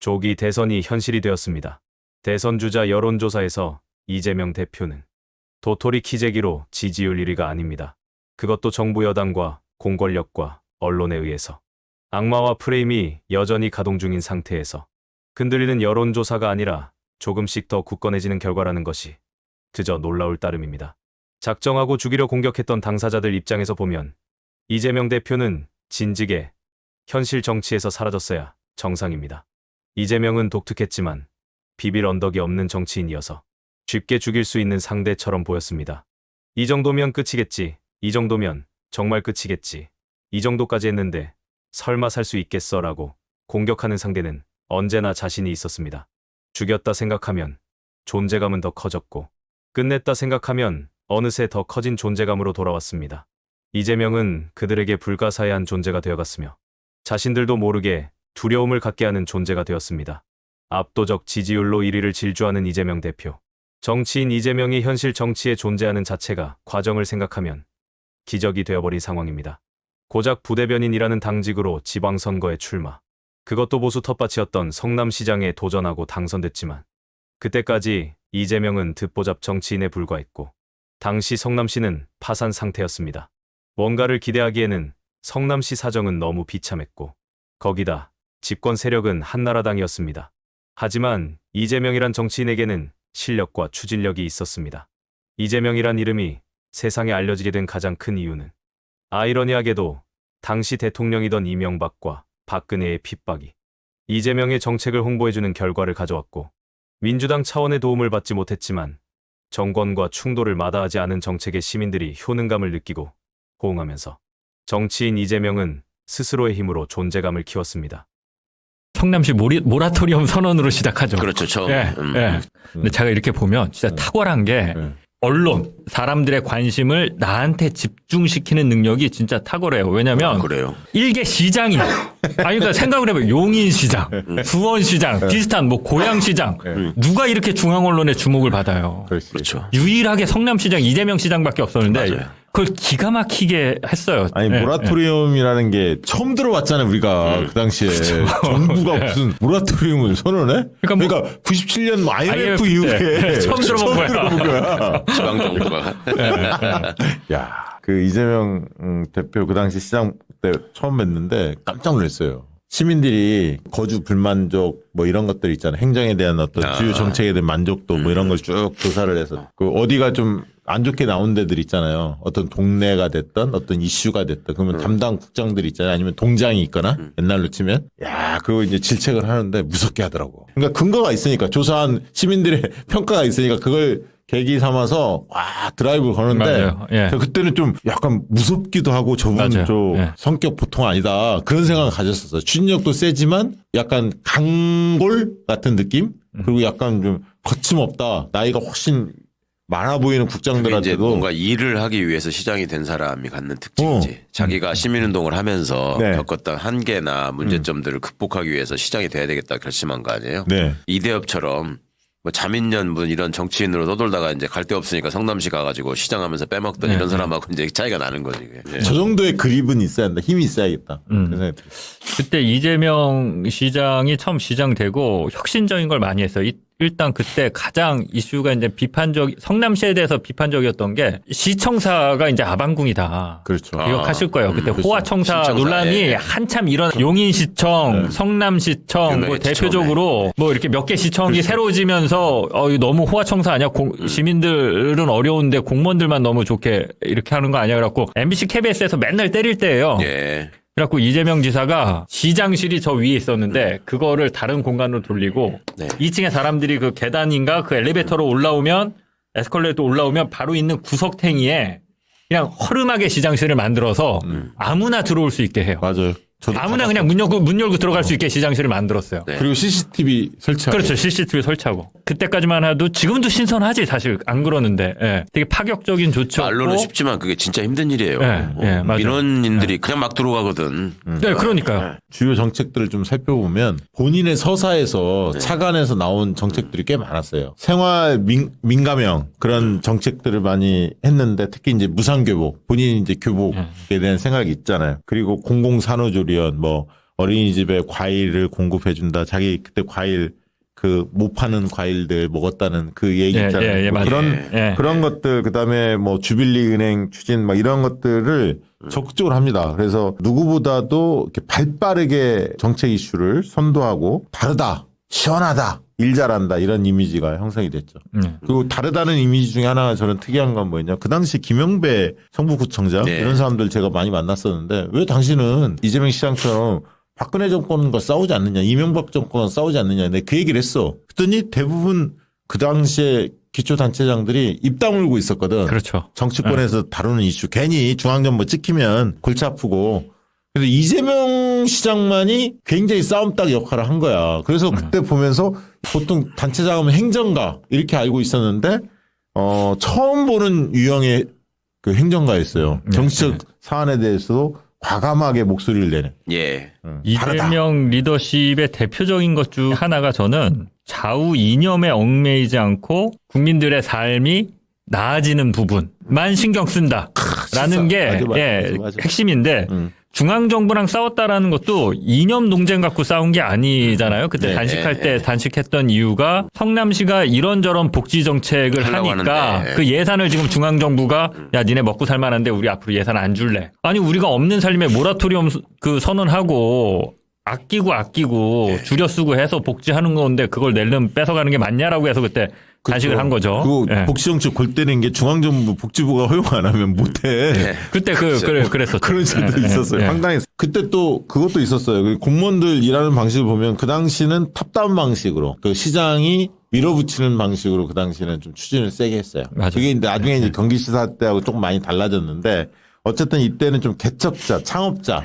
조기 대선이 현실이 되었습니다. 대선 주자 여론조사에서 이재명 대표는 도토리 키재기로 지지율 1위가 아닙니다. 그것도 정부 여당과 공권력과 언론에 의해서 악마와 프레임이 여전히 가동 중인 상태에서 흔들리는 여론조사가 아니라 조금씩 더 굳건해지는 결과라는 것이 그저 놀라울 따름입니다. 작정하고 죽이려 공격했던 당사자들 입장에서 보면 이재명 대표는 진즉에 현실 정치에서 사라졌어야 정상입니다. 이재명은 독특했지만 비빌 언덕이 없는 정치인이어서 쉽게 죽일 수 있는 상대처럼 보였습니다. 이 정도면 끝이겠지. 이 정도면 정말 끝이겠지. 이 정도까지 했는데 설마 살 수 있겠어 라고 공격하는 상대는 언제나 자신이 있었습니다. 죽였다 생각하면 존재감은 더 커졌고 끝냈다 생각하면 어느새 더 커진 존재감으로 돌아왔습니다. 이재명은 그들에게 불가사의한 존재가 되어갔으며 자신들도 모르게 두려움을 갖게 하는 존재가 되었습니다. 압도적 지지율로 1위를 질주하는 이재명 대표. 정치인 이재명이 현실 정치에 존재하는 자체가 과정을 생각하면 기적이 되어버린 상황입니다. 고작 부대변인이라는 당직으로 지방선거에 출마. 그것도 보수 텃밭이었던 성남시장에 도전하고 당선됐지만 그때까지 이재명은 듣보잡 정치인에 불과했고 당시 성남시는 파산 상태였습니다. 뭔가를 기대하기에는 성남시 사정은 너무 비참했고 거기다 집권 세력은 한나라당이었습니다. 하지만 이재명이란 정치인에게는 실력과 추진력이 있었습니다. 이재명이란 이름이 세상에 알려지게 된 가장 큰 이유는 아이러니하게도 당시 대통령이던 이명박과 박근혜의 핍박이 이재명의 정책을 홍보해주는 결과를 가져왔고 민주당 차원의 도움을 받지 못했지만 정권과 충돌을 마다하지 않은 정책에 시민들이 효능감을 느끼고 호응하면서 정치인 이재명은 스스로의 힘으로 존재감을 키웠습니다. 성남시 모라토리엄 선언으로 시작하죠. 그렇죠. 처음. 예, 예. 근데 제가 이렇게 보면 진짜 탁월한 게 언론, 사람들의 관심을 나한테 집중시키는 능력이 진짜 탁월해요. 왜냐면 그래요. 일개 시장이 그러니까 생각을 해봐요. 용인시장, 수원시장, 비슷한 뭐 고양시장 누가 이렇게 중앙 언론의 주목을 받아요. 그렇죠. 유일하게 성남시장 이재명 시장밖에 없었는데 맞아요. 그걸 기가 막히게 했어요. 아니 모라토리엄이라는 게 처음 들어봤잖아요. 우리가 그 당시에 정부가 무슨 모라토리엄을 선언해? 그러니까 97년 IMF 이후에 처음 들어본 거야. 지방정부가. 야, 그 이재명 대표 그 당시 시장 때 처음 뵀는데 깜짝 놀랐어요. 시민들이 거주 불만족 뭐 이런 것들 있잖아요. 행정에 대한 어떤 주요 정책에 대한 만족도 뭐 이런 걸 쭉 조사를 해서 그 어디가 좀 안 좋게 나온 데들 있잖아요. 어떤 동네가 됐던 어떤 이슈가 됐던 그러면 담당 국장들 있잖아요. 아니면 동장이 있거나 옛날로 치면 야 그거 이제 질책을 하는데 무섭게 하더라고. 그러니까 근거가 있으니까 조사한 시민들의 평가가 있으니까 그걸 계기 삼아서 와 드라이브 거는데 예. 그때는 좀 약간 무섭기도 하고 저분 좀 예. 성격 보통 아니다 그런 생각을 가졌었어요. 추진력도 세지만 약간 강골 같은 느낌 그리고 약간 좀 거침없다. 나이가 훨씬 많아 보이는 이제 국장들한테도 뭔가 일을 하기 위해서 시장이 된 사람이 갖는 특징이지. 자기가 시민운동을 하면서 네. 겪었던 한계나 문제점들을 극복하기 위해서 시장이 돼야 되겠다 결심한 거 아니에요? 네. 이대엽처럼 뭐 자민련 분 이런 정치인으로 떠돌다가 이제 갈 데 없으니까 성남시 가가지고 시장하면서 빼먹던 이런 사람하고 이제 차이가 나는 거지. 그게. 저 정도의 그립은 있어야 한다. 힘이 있어야겠다. 그런 생각이 들어요. 그때 이재명 시장이 처음 시장되고 혁신적인 걸 많이 했어요. 일단 그때 가장 이슈가 이제 성남시에 대해서 비판적이었던 게 시청사가 이제 아방궁이다. 그렇죠. 기억하실 거예요. 그때 그렇죠. 호화청사 시청사, 논란이 예. 한참 용인시청, 성남시청, 뭐 유명했죠, 대표적으로 뭐 이렇게 몇 개 시청이 새로 지면서 이거 너무 호화청사 아니야? 시민들은 어려운데 공무원들만 너무 좋게 이렇게 하는 거 아니야? 그래갖고 MBC KBS에서 맨날 때릴 때예요. 예. 그래갖고 이재명 지사가 시장실이 저 위에 있었는데 그거를 다른 공간으로 돌리고 네. 2층에 사람들이 그 계단인가 그 엘리베이터로 올라오면 에스컬레이터 올라오면 바로 있는 구석탱이에 그냥 허름하게 시장실을 만들어서 아무나 들어올 수 있게 해요. 맞아요. 저도 아무나 그냥 문 열고 들어갈 수 있게 시장실을 만들었어요. 네. 그리고 CCTV 설치하고. 그렇죠. CCTV 설치하고. 그때까지만 해도 지금도 신선하지 사실 안 그러는데 되게 파격적인 조치였고. 말로는 쉽지만 그게 진짜 힘든 일이에요. 예, 맞아요. 민원인들이 그냥 막 들어가거든. 네, 그러니까요. 주요 정책들을 좀 살펴보면 본인의 서사에서 차관에서 나온 정책들이 꽤 많았어요. 생활 민감형 그런 정책들을 많이 했는데 특히 이제 무상교복 본인이 이제 교복에 대한 생각이 있잖아요. 그리고 공공산후조리원 뭐 어린이집에 과일을 공급해준다. 자기 그때 과일 그 못 파는 과일들 먹었다는 그 얘기 예, 있잖아요. 예, 예, 뭐 맞아요. 예. 그런 것들 그다음에 뭐 주빌리 은행 추진 막 이런 것들을 적극적으로 합니다. 그래서 누구보다도 이렇게 발빠르게 정책 이슈를 선도하고 다르다, 시원하다, 일 잘한다 이런 이미지가 형성이 됐죠. 그리고 다르다는 이미지 중에 하나가 저는 특이한 건 뭐였냐. 그 당시 김영배 성북구청장 네. 이런 사람들 제가 많이 만났었는데 왜 당신은 이재명 시장처럼 박근혜 정권과 싸우지 않느냐, 이명박 정권과 싸우지 않느냐, 내가 그 얘기를 했어. 그랬더니 대부분 그 당시에 기초단체장들이 입 다물고 있었거든. 그렇죠. 정치권에서 다루는 이슈. 괜히 중앙정부 찍히면 골치 아프고. 그래서 이재명 시장만이 굉장히 싸움딱 역할을 한 거야. 그래서 그때 보면서 보통 단체장 하면 행정가 이렇게 알고 있었는데, 처음 보는 유형의 그 행정가였어요. 정치적 사안에 대해서도 과감하게 목소리를 내는. 예. 이재명 리더십의 대표적인 것 중 하나가 저는 좌우 이념에 얽매이지 않고 국민들의 삶이 나아지는 부분만 신경 쓴다라는 게 맞아. 핵심인데 중앙정부랑 싸웠다라는 것도 이념 논쟁 갖고 싸운 게 아니잖아요. 그때 네, 단식할 때 단식했던 이유가 성남시가 이런저런 복지 정책을 하려고 하니까 하는데. 그 예산을 지금 중앙정부가 야 니네 먹고 살만한데 우리 앞으로 예산 안 줄래. 아니 우리가 없는 삶에 모라토리엄 그 선언하고 아끼고 줄여 쓰고 해서 복지하는 건데 그걸 낼름 뺏어가는 게 맞냐라고 해서 그때 단식을 한 거죠. 그리고 예. 복지정책 골 때리는 게 중앙정부 복지부가 허용 안 하면 못해. 네. 그때 그랬었죠. 그런 시절도 예, 있었어요. 예. 황당했어요. 그때 또 그것도 있었어요. 그 공무원들 일하는 방식을 보면 그 당시는 탑다운 방식으로 그 시장이 밀어붙이는 방식으로 그 당시는 좀 추진을 세게 했어요. 맞아요. 그게 이제 나중에 이제 경기시사 때하고 조금 많이 달라졌는데 어쨌든 이때는 좀 개척자, 창업자,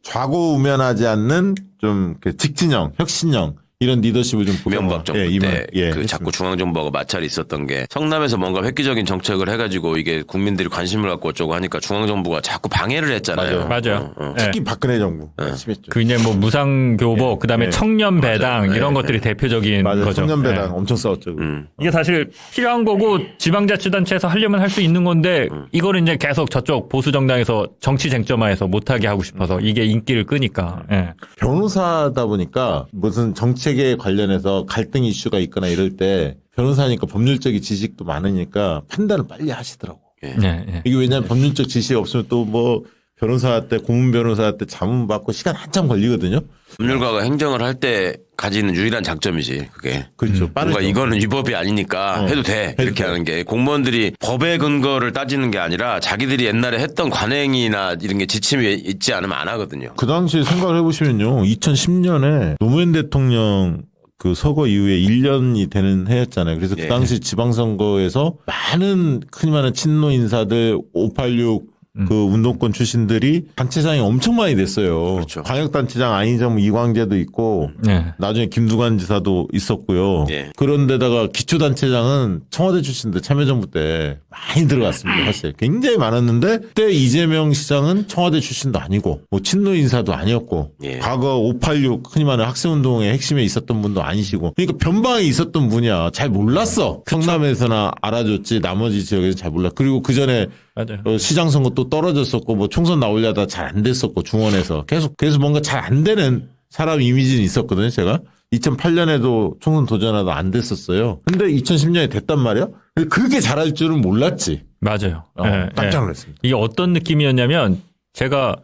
좌고우면하지 않는 좀 그 직진형, 혁신형 이런 리더십을 좀 이명박 정부 때 그 자꾸 했습니다. 중앙정부하고 마찰이 있었던 게 성남에서 뭔가 획기적인 정책을 해가지고 이게 국민들이 관심을 갖고 어쩌고 하니까 중앙정부가 자꾸 방해를 했잖아요. 맞아요. 예. 특히 박근혜 정부 심했죠. 그 이제 뭐 무상교복 그다음에 예. 청년 배당 맞아요. 이런 예. 것들이 대표적인 맞아요. 거죠. 청년배당 예. 엄청 싸웠죠. 이게 사실 필요한 거고 지방자치단체에서 하려면 할 수 있는 건데 이거를 이제 계속 저쪽 보수 정당에서 정치 쟁점화해서 못하게 하고 싶어서 이게 인기를 끄니까. 예. 변호사다 보니까 무슨 정책에 관련해서 갈등 이슈가 있거나 이럴 때 변호사니까 법률적인 지식도 많으니까 판단을 빨리 하시더라고. 예. 예. 이게 왜냐하면 법률적 지식이 없으면 또 뭐 변호사 때 고문 변호사 때 자문 받고 시간 한참 걸리거든요. 법률가가 행정을 할 때 가지는 유일한 장점이지 그게. 그렇죠. 빠르죠. 뭔가 이거는 위법이 아니니까 해도 돼 이렇게 하는 게 공무원들이 법의 근거를 따지는 게 아니라 자기들이 옛날에 했던 관행이나 이런 게 지침이 있지 않으면 안 하거든요. 그 당시 생각을 해보시면요. 2010년에 노무현 대통령 그 서거 이후에 1년이 되는 해였잖아요. 그래서 예. 그 당시 지방선거에서 많은 흔히 말하는 친노 인사들 586 그 운동권 출신들이 단체장이 엄청 많이 됐어요. 그렇죠. 광역단체장 안희정 이광재도 있고 예. 나중에 김두관 지사도 있었고요. 예. 그런데다가 기초단체장은 청와대 출신들 참여정부 때 많이 들어갔습니다. 사실 굉장히 많았는데 그때 이재명 시장은 청와대 출신도 아니고 뭐 친노 인사도 아니었고 예. 과거 586 흔히 말하는 학생운동의 핵심에 있었던 분도 아니시고 그러니까 변방에 있었던 분이야. 잘 몰랐어. 성남에서나 알아줬지 나머지 지역에서 잘 몰라. 그리고 그 전에 맞아요. 시장 선거 또 떨어졌었고 뭐 총선 나오려다 잘 안 됐었고 중원에서 계속 그래서 뭔가 잘 안 되는 사람 이미지는 있었거든요. 제가 2008년에도 총선 도전하다 안 됐었어요. 근데 2010년에 됐단 말이야. 그렇게 잘할 줄은 몰랐지. 맞아요. 예, 깜짝 예. 놀랐습니다. 이게 어떤 느낌이었냐면 제가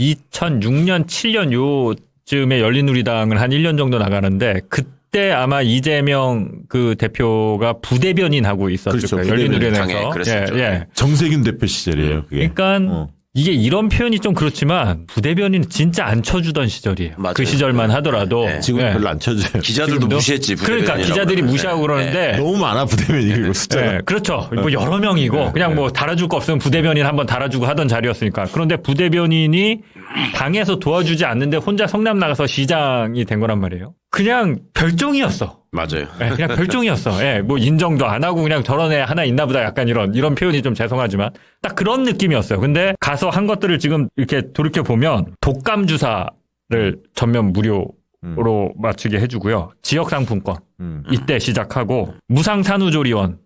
2006년 7년 요쯤에 열린우리당을 한 1년 정도 나가는데 그때 아마 이재명 그 대표가 부대변인 하고 있었을 그렇죠. 거예요. 당에 열린우리당에서. 그랬었죠. 정세균 대표 시절이에요. 그게. 그러니까 이게 이런 표현이 좀 그렇지만 부대변인 진짜 안 쳐주던 시절이에요. 맞아요. 그 시절만 하더라도. 네. 지금 예. 별로 안 쳐져요. 기자들도 지금도? 무시했지. 그러니까 부대변인이라고 기자들이 그러는데. 무시하고 그러는데 너무 많아 부대변인이고 숫자가. 네, 그렇죠. 뭐 여러 명이고 그냥 뭐 달아줄 거 없으면 부대변인 한번 달아주고 하던 자리였으니까. 그런데 부대변인이 당에서 도와주지 않는데 혼자 성남 나가서 시장이 된 거란 말이에요. 그냥 별종이었어. 맞아요. 예, 그냥 별종이었어. 예, 뭐 인정도 안 하고 그냥 저런 애 하나 있나 보다 약간 이런 표현이 좀 죄송하지만 딱 그런 느낌이었어요. 근데 가서 한 것들을 지금 이렇게 돌이켜 보면 독감 주사를 전면 무료로 맞추게 해주고요. 지역 상품권 이때 시작하고 무상 산후조리원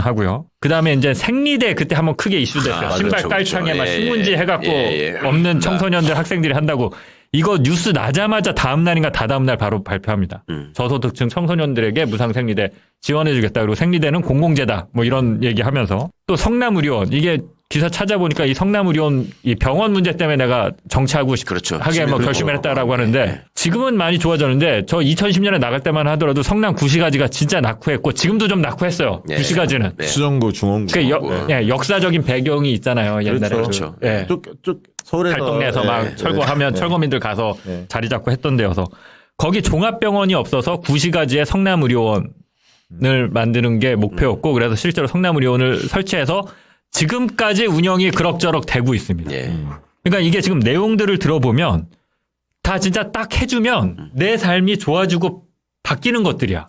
하고요. 그 다음에 이제 생리대 그때 한번 크게 이슈됐어요. 맞아요. 신발 그렇죠, 깔창에 그렇죠. 막 예, 신문지 예. 해갖고 예, 예. 없는 청소년들 학생들이 한다고 이거 뉴스 나자마자 다음 날인가 다다음 날 바로 발표합니다. 저소득층 청소년들에게 무상생리대 지원해주겠다. 그리고 생리대는 공공재다. 뭐 이런 얘기하면서 또 성남의료원 이게 기사 찾아보니까 이 성남의료원 이 병원 문제 때문에 내가 정치하고 그렇죠. 하게 뭐 결심을 했다라고 하는데 지금은 많이 좋아졌는데 저 2010년에 나갈 때만 하더라도 성남 구시가지가 진짜 낙후했고 지금도 좀 낙후했어요. 네. 구시가지는. 네. 수정구, 중원구. 그 역사적인 배경이 있잖아요. 옛날에. 그렇죠. 예. 쭉 서울에서 달동네에서 막 네. 철거하면 네. 철거민들 가서 네. 자리 잡고 했던 데여서 거기 종합병원이 없어서 구시가지에 성남의료원을 만드는 게 목표였고 그래서 실제로 성남의료원을 설치해서 지금까지 운영이 그럭저럭 되고 있습니다. 예. 그러니까 이게 지금 내용들을 들어보면 다 진짜 딱 해주면 내 삶이 좋아지고 바뀌는 것들이야.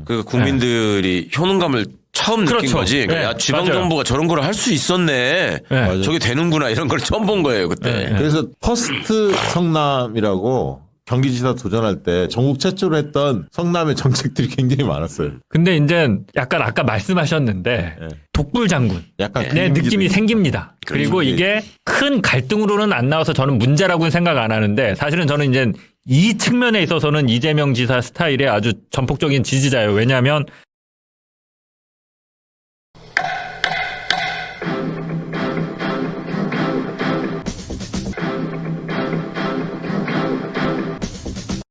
그 국민들이 효능감을 처음 느낀 그렇죠. 거지. 그러니까 네, 야, 지방 맞아요. 정부가 저런 걸 할 수 있었네. 네. 저게 되는구나 이런 걸 처음 본 거예요 그때. 네. 그래서 퍼스트 성남이라고 경기지사 도전할 때 전국 최초로 했던 성남의 정책들이 굉장히 많았어요. 근데 이제 약간 아까 말씀하셨는데 네. 독불장군. 약간 내 그 느낌이 생깁니다. 그리고 그렇지. 이게 큰 갈등으로는 안 나와서 저는 문제라고는 생각 안 하는데 사실은 저는 이제 이 측면에 있어서는 이재명 지사 스타일의 아주 전폭적인 지지자예요. 왜냐하면